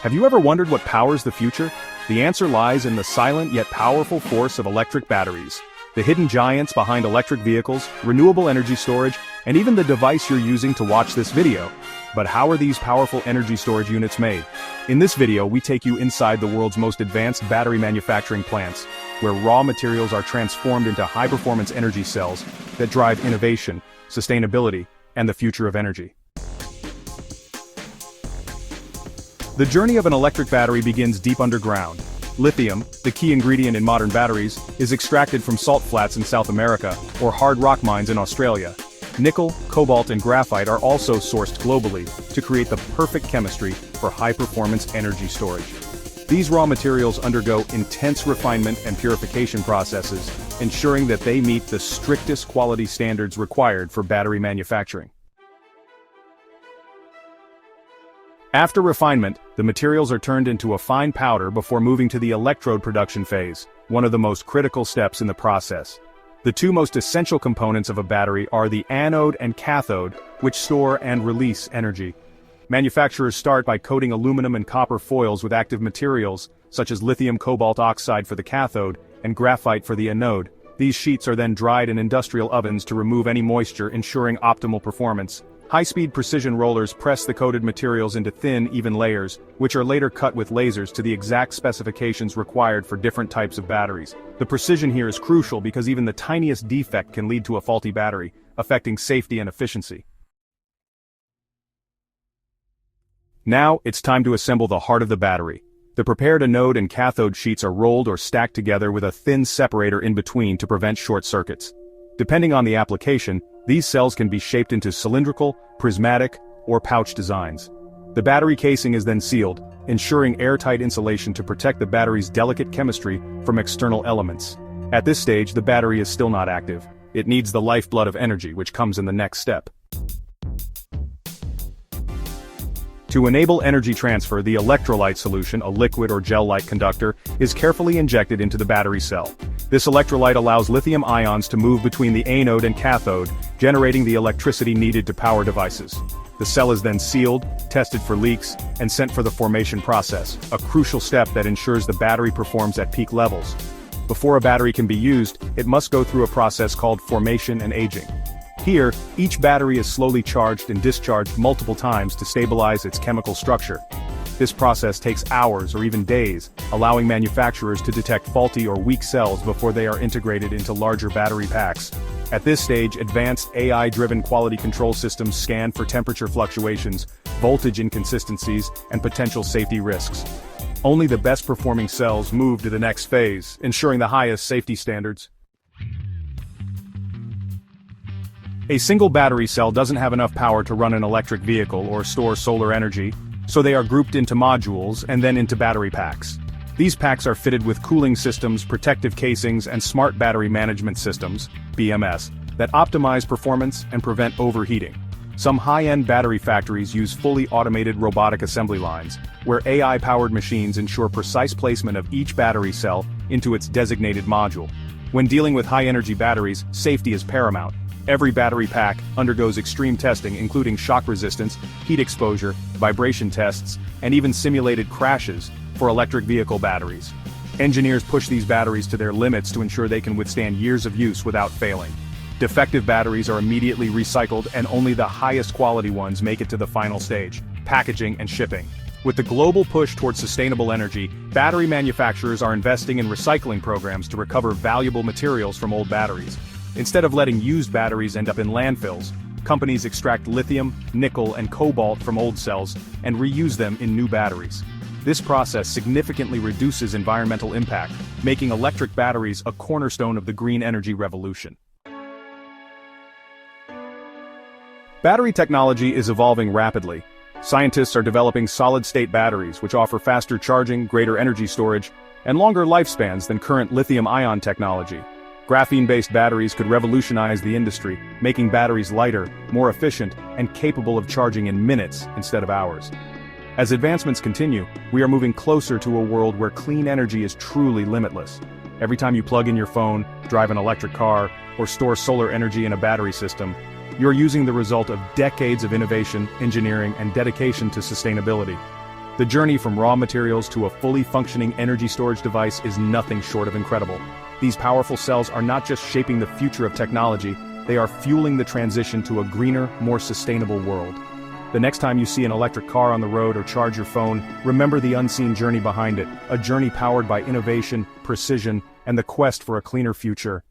Have you ever wondered what powers the future? The answer lies in the silent yet powerful force of electric batteries. The hidden giants behind electric vehicles, renewable energy storage, and even the device you're using to watch this video. But how are these powerful energy storage units made? In this video, we take you inside the world's most advanced battery manufacturing plants, where raw materials are transformed into high-performance energy cells that drive innovation, sustainability, and the future of energy. The journey of an electric battery begins deep underground. Lithium, the key ingredient in modern batteries, is extracted from salt flats in South America or hard rock mines in Australia. Nickel, cobalt, and graphite are also sourced globally to create the perfect chemistry for high-performance energy storage. These raw materials undergo intense refinement and purification processes, ensuring that they meet the strictest quality standards required for battery manufacturing. After refinement, the materials are turned into a fine powder before moving to the electrode production phase, one of the most critical steps in the process. The two most essential components of a battery are the anode and cathode, which store and release energy. Manufacturers start by coating aluminum and copper foils with active materials, such as lithium cobalt oxide for the cathode and graphite for the anode. These sheets are then dried in industrial ovens to remove any moisture, ensuring optimal performance. High-speed precision rollers press the coated materials into thin, even layers, which are later cut with lasers to the exact specifications required for different types of batteries. The precision here is crucial because even the tiniest defect can lead to a faulty battery, affecting safety and efficiency. Now, it's time to assemble the heart of the battery. The prepared anode and cathode sheets are rolled or stacked together with a thin separator in between to prevent short circuits. Depending on the application, these cells can be shaped into cylindrical, prismatic, or pouch designs. The battery casing is then sealed, ensuring airtight insulation to protect the battery's delicate chemistry from external elements. At this stage, the battery is still not active. It needs the lifeblood of energy, which comes in the next step. To enable energy transfer, the electrolyte solution, a liquid or gel-like conductor, is carefully injected into the battery cell. This electrolyte allows lithium ions to move between the anode and cathode, generating the electricity needed to power devices. The cell is then sealed, tested for leaks, and sent for the formation process, a crucial step that ensures the battery performs at peak levels. Before a battery can be used, it must go through a process called formation and aging. Here, each battery is slowly charged and discharged multiple times to stabilize its chemical structure. This process takes hours or even days, allowing manufacturers to detect faulty or weak cells before they are integrated into larger battery packs. At this stage, advanced AI-driven quality control systems scan for temperature fluctuations, voltage inconsistencies, and potential safety risks. Only the best-performing cells move to the next phase, ensuring the highest safety standards. A single battery cell doesn't have enough power to run an electric vehicle or store solar energy, so they are grouped into modules and then into battery packs. These packs are fitted with cooling systems, protective casings, and smart battery management systems, BMS, that optimize performance and prevent overheating. Some high-end battery factories use fully automated robotic assembly lines, where AI-powered machines ensure precise placement of each battery cell into its designated module. When dealing with high-energy batteries, safety is paramount. Every battery pack undergoes extreme testing, including shock resistance, heat exposure, vibration tests, and even simulated crashes for electric vehicle batteries. Engineers push these batteries to their limits to ensure they can withstand years of use without failing. Defective batteries are immediately recycled, and only the highest quality ones make it to the final stage, packaging and shipping. With the global push towards sustainable energy, battery manufacturers are investing in recycling programs to recover valuable materials from old batteries. Instead of letting used batteries end up in landfills, companies extract lithium, nickel, and cobalt from old cells and reuse them in new batteries. This process significantly reduces environmental impact, making electric batteries a cornerstone of the green energy revolution. Battery technology is evolving rapidly. Scientists are developing solid-state batteries which offer faster charging, greater energy storage, and longer lifespans than current lithium-ion technology. Graphene-based batteries could revolutionize the industry, making batteries lighter, more efficient, and capable of charging in minutes instead of hours. As advancements continue, we are moving closer to a world where clean energy is truly limitless. Every time you plug in your phone, drive an electric car, or store solar energy in a battery system, you're using the result of decades of innovation, engineering, and dedication to sustainability. The journey from raw materials to a fully functioning energy storage device is nothing short of incredible. These powerful cells are not just shaping the future of technology, they are fueling the transition to a greener, more sustainable world. The next time you see an electric car on the road or charge your phone, remember the unseen journey behind it, a journey powered by innovation, precision, and the quest for a cleaner future.